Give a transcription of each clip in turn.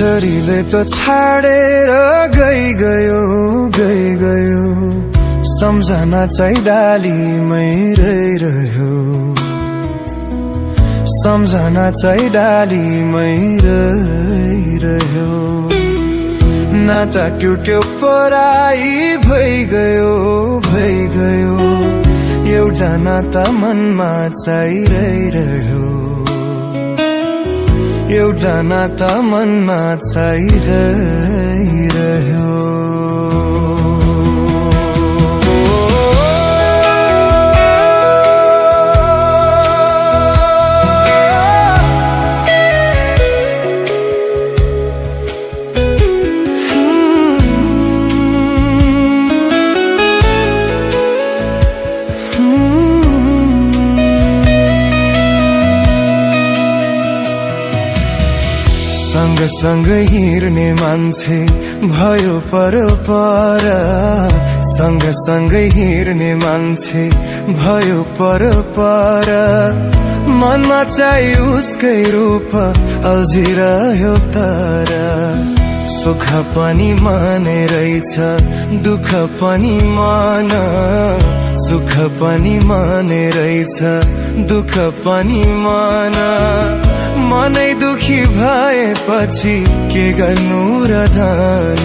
कसरीले त छाडेर गयो सम्झना चाहिँ डालीमै रहिरह्यो सम्झना चाहिँ डालीमै रहिरह्यो नाता टुट्यो पराई भइगयो एउटा नाता मनमा चाहिँ रहिरह्यो एउटा नाता मनमा चाहिँ रहिरह्यो सँगसँगै हिँड्ने मान्छे भयो पर सँगसँगै हिँड्ने मान्छे भयो पर मनमा चाहिँ उसकै रूप अल्झिरह्यो तर सुख पनि माने रहेछ दुःख पनि मान सुख पनि माने रहेछ दुःख पनि मान मनै दुखी भएपछि के गर्नु र धन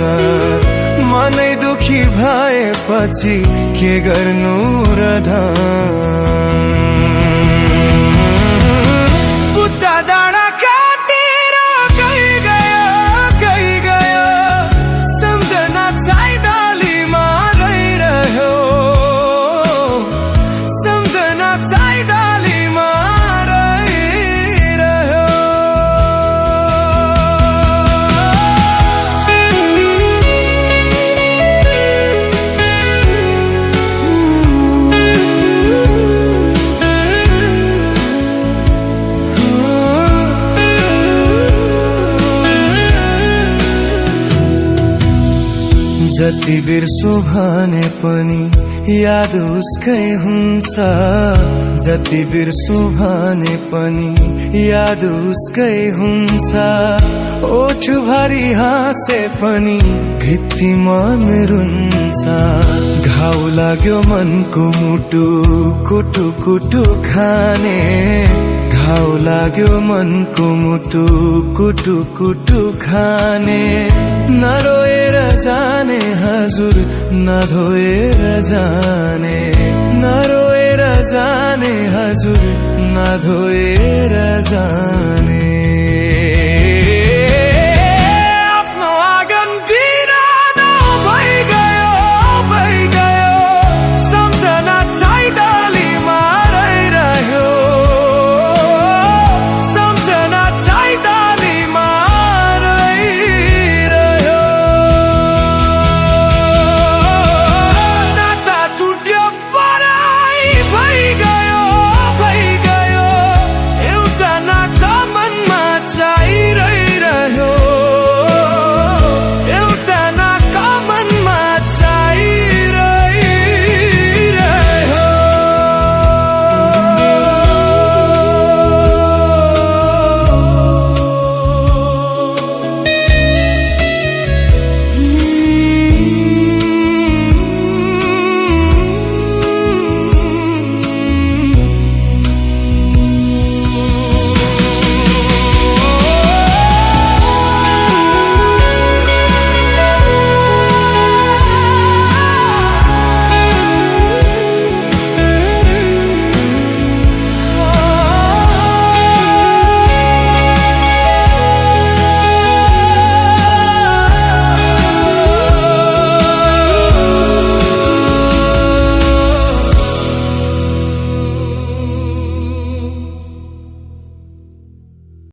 मनै दुखी भएपछि के गर्नु र धन बुट्टा डाँडा काटेर गयो सम्झना चाहिँ डालीमा रहिरह्यो सम्झना चाहिँ डालीमा जति बिर्सु भने पनि याद उसकै हुन्छ जति बिर्सु भने पनि याद उसकै हुन्छ ओठ भरि हाँसे पनि भित्तिमा रुन्छ घाउ लाग्यो मनको मुटु कुटु कुटु खाने घाउ लाग्यो मनको मुटु कुटु कुटु खाने नरोएर जाने हजुर नधोएर जाने नरोएर जाने हजुर नधोएर जाने